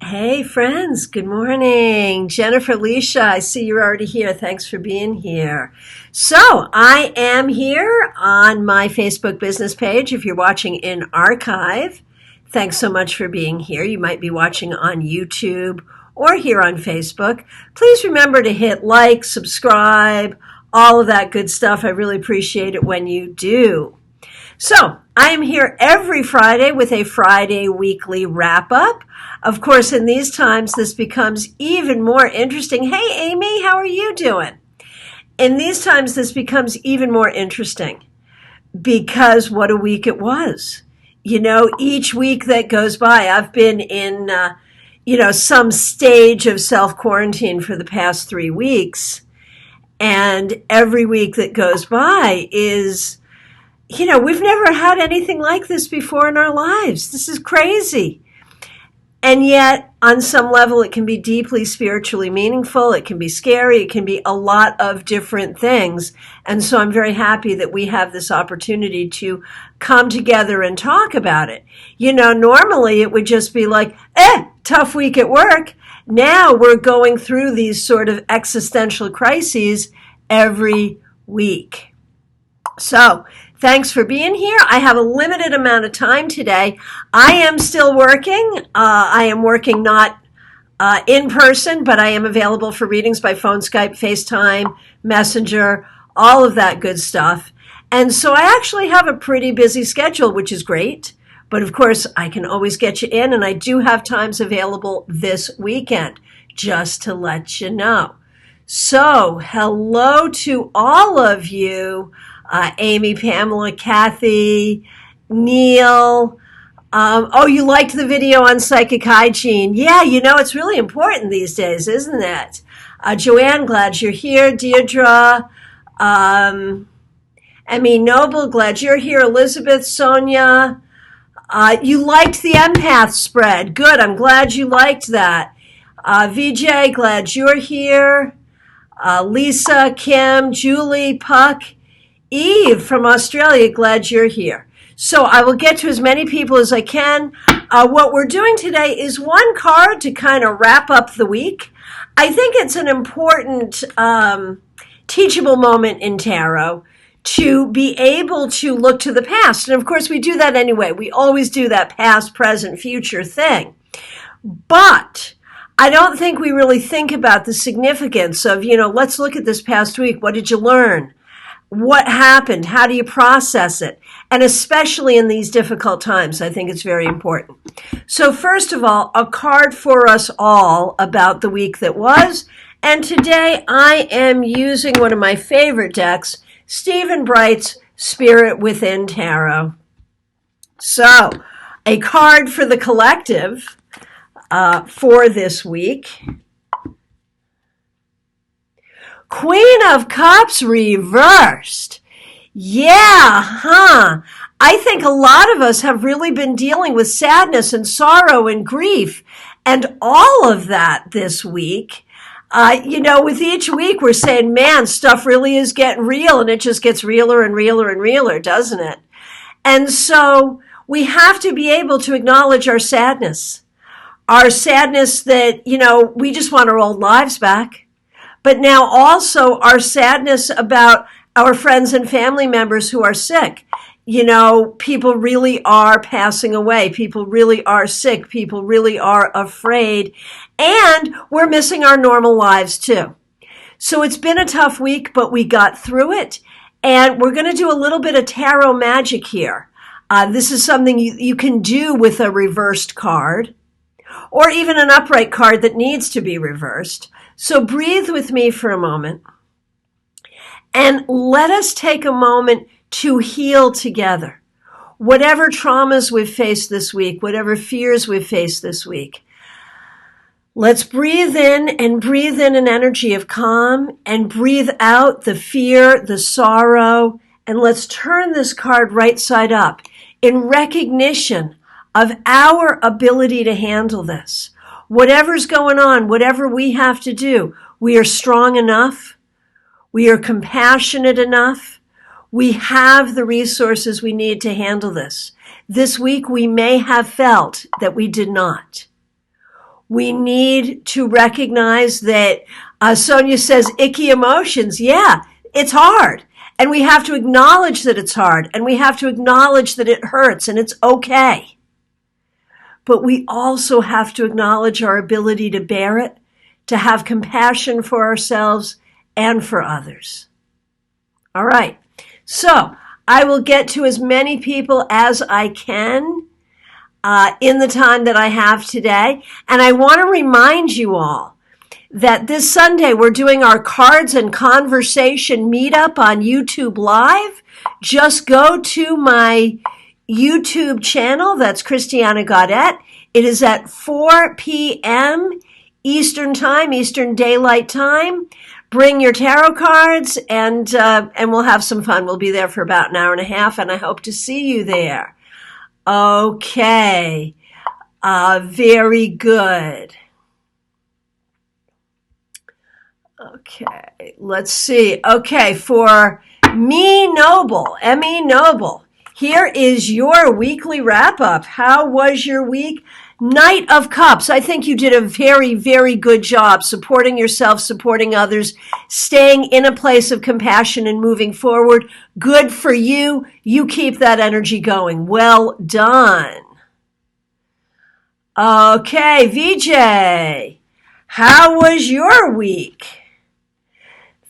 Hey friends, good morning. Jennifer, Leisha, I see you're already here. Thanks for being here. So, I am here on my Facebook business page. If you're watching in archive, thanks so much for being here. You might be watching on YouTube or here on Facebook. Please remember to hit like, subscribe, all of that good stuff. I really appreciate it when you do. So, I am here every Friday with a Friday weekly wrap up. Of course, in these times, this becomes even more interesting. Hey, Amy, how are you doing? In these times, this becomes even more interesting because what a week it was. Each week that goes by, I've been in, some stage of self quarantine for the past 3 weeks. And every week that goes by is, we've never had anything like this before in our lives. This is crazy. And yet, on some level, it can be deeply spiritually meaningful. It can be scary. It can be a lot of different things. And so I'm very happy that we have this opportunity to come together and talk about it. Normally it would just be like, tough week at work. Now we're going through these sort of existential crises every week. So, thanks for being here. I have a limited amount of time today. I am still working. I am working not in person, but I am available for readings by phone, Skype, FaceTime, Messenger, all of that good stuff. And so I actually have a pretty busy schedule, which is great. But of course, I can always get you in, and I do have times available this weekend, just to let you know. So, hello to all of you. Amy, Pamela, Kathy, Neil. You liked the video on psychic hygiene. Yeah, it's really important these days, isn't it? Joanne, glad you're here. Deirdre, Emmy Noble, glad you're here. Elizabeth, Sonia, you liked the empath spread. Good, I'm glad you liked that. VJ, glad you're here. Lisa, Kim, Julie, Puck, Eve from Australia, glad you're here. So I will get to as many people as I can. What we're doing today is one card to kind of wrap up the week. I think it's an important teachable moment in tarot to be able to look to the past. And of course, we do that anyway. We always do that past, present, future thing. But I don't think we really think about the significance of, let's look at this past week. What did you learn? What happened? How do you process it? And especially in these difficult times, I think it's very important. So first of all, a card for us all about the week that was. And today I am using one of my favorite decks, Stephen Bright's Spirit Within Tarot. So a card for the collective for this week. Queen of Cups reversed. I think a lot of us have really been dealing with sadness and sorrow and grief and all of that this week. With each week we're saying, man, stuff really is getting real, and it just gets realer and realer and realer, doesn't it? And so we have to be able to acknowledge our sadness that, we just want our old lives back. But now also our sadness about our friends and family members who are sick. People really are passing away. People really are sick. People really are afraid. And we're missing our normal lives too. So it's been a tough week, but we got through it. And we're going to do a little bit of tarot magic here. This is something you can do with a reversed card, or even an upright card that needs to be reversed. So breathe with me for a moment and let us take a moment to heal together. Whatever traumas we've faced this week, whatever fears we've faced this week, let's breathe in an energy of calm, and breathe out the fear, the sorrow, and let's turn this card right side up in recognition of our ability to handle this. Whatever's going on, whatever we have to do, we are strong enough. We are compassionate enough. We have the resources we need to handle this. This week, we may have felt that we did not. We need to recognize that Sonia says icky emotions. Yeah, it's hard. And we have to acknowledge that it's hard. And we have to acknowledge that it hurts and it's okay. But we also have to acknowledge our ability to bear it, to have compassion for ourselves and for others. All right. So I will get to as many people as I can in the time that I have today. And I want to remind you all that this Sunday we're doing our Cards and Conversation meetup on YouTube Live. Just go to my YouTube channel. That's Christiana Gaudet. It is at 4 p.m. Eastern Time, Eastern Daylight Time. Bring your tarot cards and we'll have some fun. We'll be there for about an hour and a half, and I hope to see you there. Okay. Very good. Okay, let's see. Okay, for Me Noble, M.E. Noble, here is your weekly wrap-up. How was your week? Knight of Cups. I think you did a very, very good job supporting yourself, supporting others, staying in a place of compassion and moving forward. Good for you. You keep that energy going. Well done. Okay, VJ, how was your week?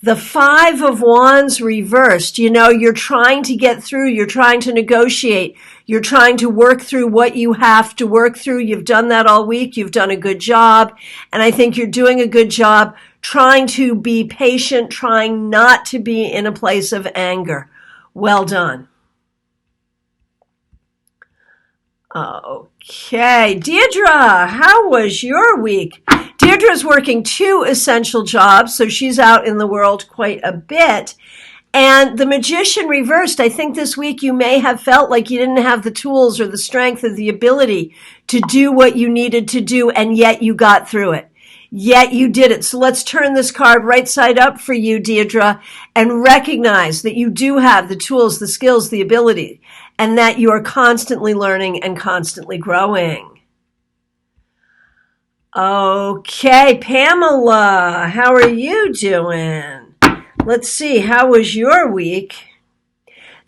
The Five of Wands reversed. You know, you're trying to get through. You're trying to negotiate. You're trying to work through what you have to work through. You've done that all week. You've done a good job. And I think you're doing a good job trying to be patient, trying not to be in a place of anger. Well done. Okay. Deirdre, how was your week? Deirdre's working 2 essential jobs, so she's out in the world quite a bit. And the Magician reversed. I think this week you may have felt like you didn't have the tools or the strength or the ability to do what you needed to do, and yet you got through it. Yet you did it. So let's turn this card right side up for you, Deirdre, and recognize that you do have the tools, the skills, the ability, and that you are constantly learning and constantly growing. Okay, Pamela, how are you doing? Let's see, how was your week?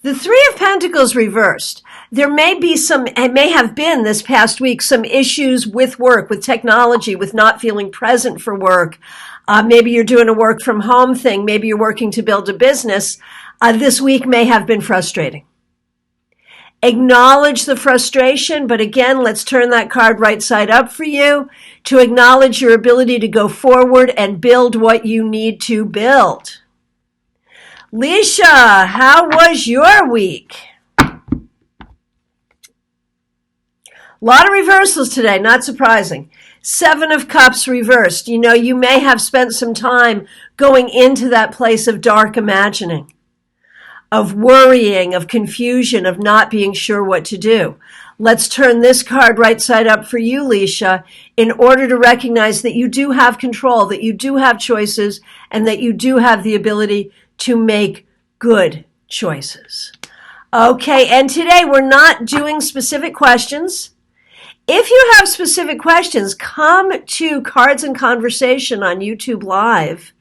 The Three of Pentacles reversed. There may have been this past week some issues with work, with technology, with not feeling present for work. Maybe you're doing a work from home thing. Maybe you're working to build a business. This week may have been frustrating. Acknowledge the frustration, but again, let's turn that card right side up for you to acknowledge your ability to go forward and build what you need to build. Leisha, how was your week? A lot of reversals today, not surprising. 7 of Cups reversed. You know, you may have spent some time going into that place of dark imagining, of worrying, of confusion, of not being sure what to do. Let's turn this card right side up for you, Leisha, in order to recognize that you do have control, that you do have choices, and that you do have the ability to make good choices. Okay, and today we're not doing specific questions. If you have specific questions, come to Cards and Conversation on YouTube Live,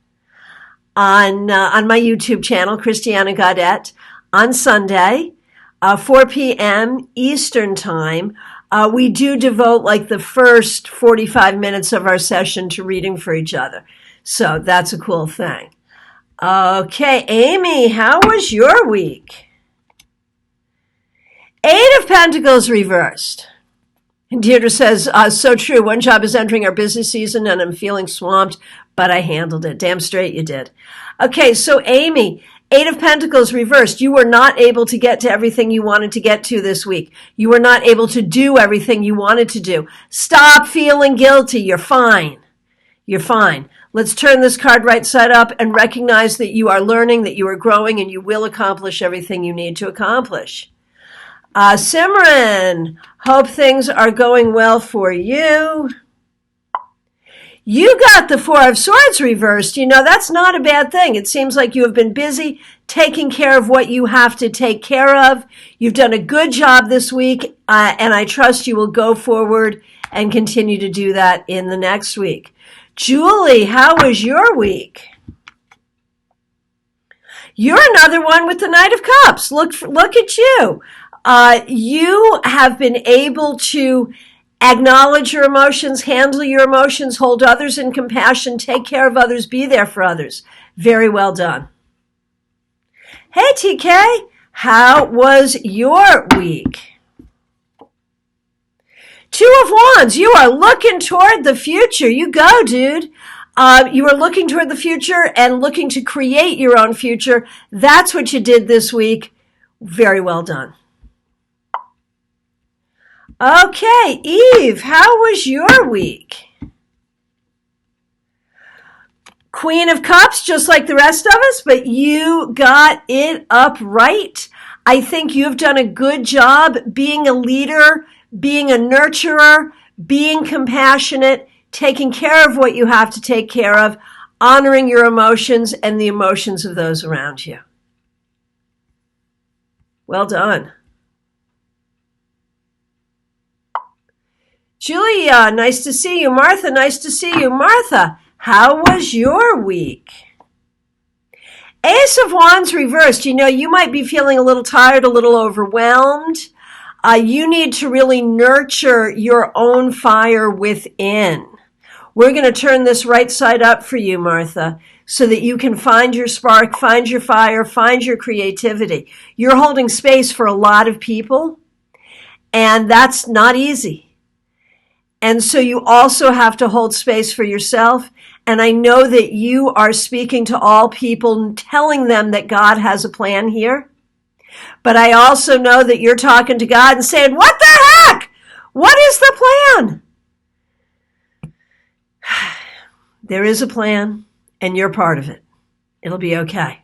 on my YouTube channel, Christiana Gaudet, on Sunday, 4 p.m. Eastern Time. We do devote like the first 45 minutes of our session to reading for each other. So that's a cool thing. Okay, Amy, how was your week? 8 of Pentacles reversed. And Deirdre says, so true. One job is entering our busy season and I'm feeling swamped, but I handled it. Damn straight you did. Okay, so Amy, 8 of Pentacles reversed. You were not able to get to everything you wanted to get to this week. You were not able to do everything you wanted to do. Stop feeling guilty. You're fine. You're fine. Let's turn this card right side up and recognize that you are learning, that you are growing, and you will accomplish everything you need to accomplish. Simran, hope things are going well for you. You got the 4 of Swords reversed. You know, that's not a bad thing. It seems like you have been busy taking care of what you have to take care of. You've done a good job this week, and I trust you will go forward and continue to do that in the next week. Julie, how was your week? You're another one with the Knight of Cups. Look at you. You have been able to acknowledge your emotions, handle your emotions, hold others in compassion, take care of others, be there for others. Very well done. Hey, TK, how was your week? Two of Wands, you are looking toward the future. You go, dude. You are looking toward the future and looking to create your own future. That's what you did this week. Very well done. Okay, Eve, how was your week? Queen of Cups, just like the rest of us, but you got it up right. I think you've done a good job being a leader, being a nurturer, being compassionate, taking care of what you have to take care of, honoring your emotions and the emotions of those around you. Well done. Julia, nice to see you. Martha, nice to see you. Martha, how was your week? Ace of Wands reversed. You know, you might be feeling a little tired, a little overwhelmed. You need to really nurture your own fire within. We're going to turn this right side up for you, Martha, so that you can find your spark, find your fire, find your creativity. You're holding space for a lot of people, and that's not easy. And so you also have to hold space for yourself. And I know that you are speaking to all people and telling them that God has a plan here. But I also know that you're talking to God and saying, what the heck? What is the plan? There is a plan, and you're part of it. It'll be okay.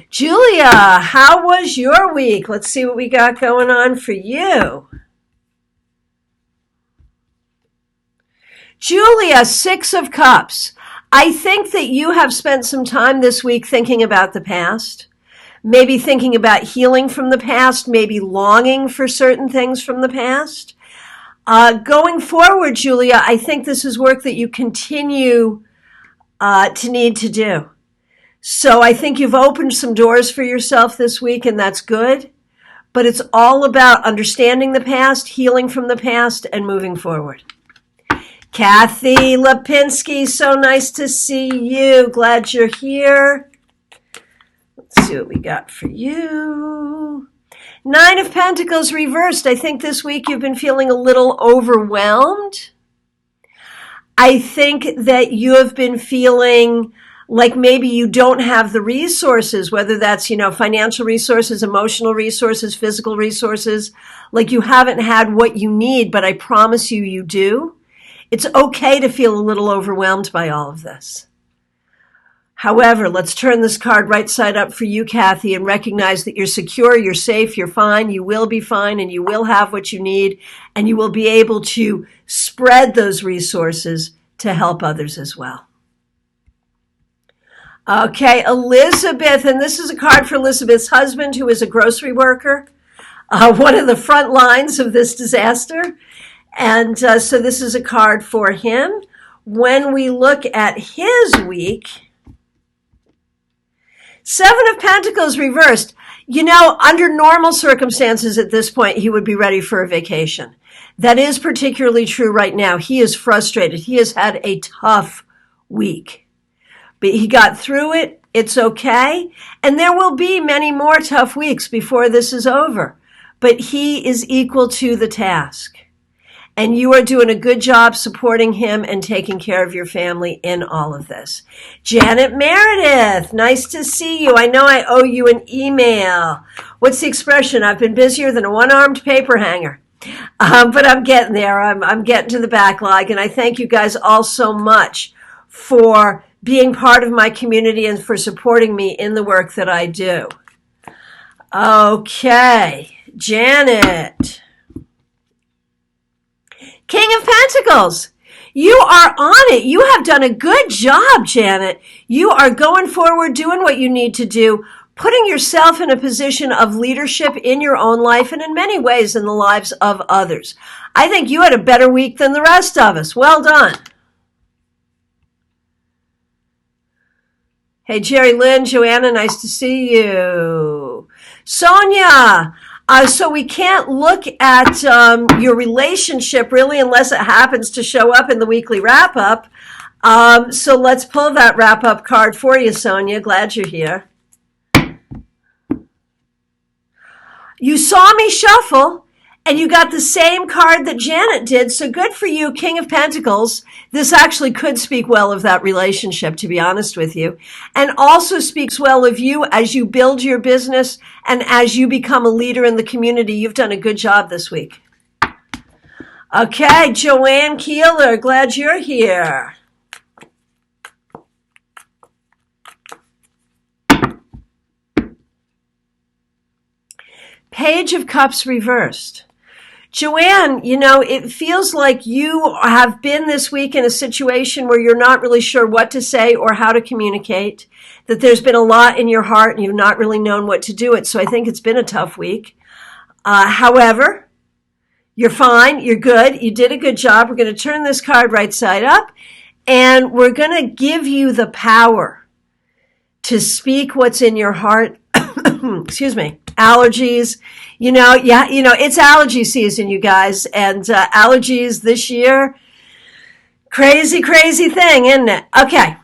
Julia, how was your week? Let's see what we got going on for you. Julia, Six of Cups. I think that you have spent some time this week thinking about the past, maybe thinking about healing from the past, maybe longing for certain things from the past. Going forward, Julia, I think this is work that you continue to need to do. So I think you've opened some doors for yourself this week, and that's good. But it's all about understanding the past, healing from the past, and moving forward. Kathy Lipinski, so nice to see you. Glad you're here. Let's see what we got for you. Nine of Pentacles reversed. I think this week you've been feeling a little overwhelmed. I think that you have been feeling like maybe you don't have the resources, whether that's, financial resources, emotional resources, physical resources, like you haven't had what you need, but I promise you, you do. It's okay to feel a little overwhelmed by all of this. However, let's turn this card right side up for you, Kathy, and recognize that you're secure, you're safe, you're fine, you will be fine, and you will have what you need, and you will be able to spread those resources to help others as well. Okay, Elizabeth, and this is a card for Elizabeth's husband, who is a grocery worker, one of the front lines of this disaster. And so this is a card for him. When we look at his week, Seven of Pentacles reversed. Under normal circumstances at this point, he would be ready for a vacation. That is particularly true right now. He is frustrated. He has had a tough week. But he got through it. It's okay. And there will be many more tough weeks before this is over. But he is equal to the task. And you are doing a good job supporting him and taking care of your family in all of this. Janet Meredith, nice to see you. I know I owe you an email. What's the expression? I've been busier than a one-armed paper hanger. But I'm getting there. I'm getting to the backlog. And I thank you guys all so much for being part of my community and for supporting me in the work that I do. Okay, Janet. King of Pentacles, you are on it. You have done a good job, Janet. You are going forward, doing what you need to do, putting yourself in a position of leadership in your own life and in many ways in the lives of others. I think you had a better week than the rest of us. Well done. Hey, Jerry Lynn, Joanna, nice to see you. Sonia, so we can't look at your relationship really unless it happens to show up in the weekly wrap-up. So let's pull that wrap-up card for you, Sonia. Glad you're here. You saw me shuffle, and you got the same card that Janet did, so good for you, King of Pentacles. This actually could speak well of that relationship, to be honest with you, and also speaks well of you as you build your business and as you become a leader in the community. You've done a good job this week. Okay, Joanne Keeler, glad you're here. Page of Cups reversed. Joanne, it feels like you have been this week in a situation where you're not really sure what to say or how to communicate, that there's been a lot in your heart and you've not really known what to do it. So I think it's been a tough week. However, you're fine. You're good. You did a good job. We're going to turn this card right side up, and we're going to give you the power to speak what's in your heart. Excuse me. Allergies, it's allergy season, you guys, and allergies this year, crazy thing, isn't it? Okay,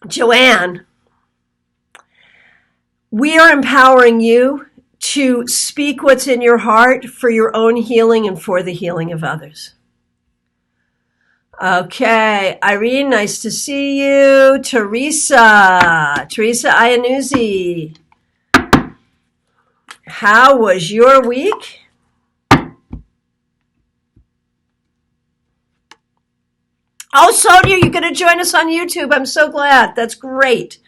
Joanne, we are empowering you to speak what's in your heart for your own healing and for the healing of others. Okay, Irene, nice to see you. Teresa Iannuzzi. How was your week? Oh, Sonia, you're going to join us on YouTube. I'm so glad. That's great.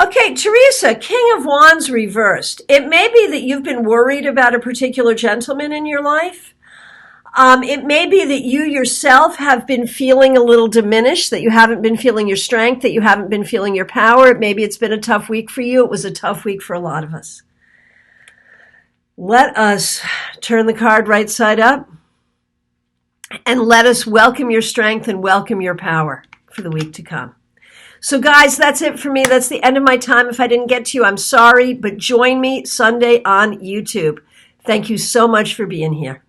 Okay, Teresa, King of Wands reversed. It may be that you've been worried about a particular gentleman in your life. It may be that you yourself have been feeling a little diminished, that you haven't been feeling your strength, that you haven't been feeling your power. Maybe it's been a tough week for you. It was a tough week for a lot of us. Let us turn the card right side up and let us welcome your strength and welcome your power for the week to come. So guys, that's it for me. That's the end of my time. If I didn't get to you, I'm sorry, but join me Sunday on YouTube. Thank you so much for being here.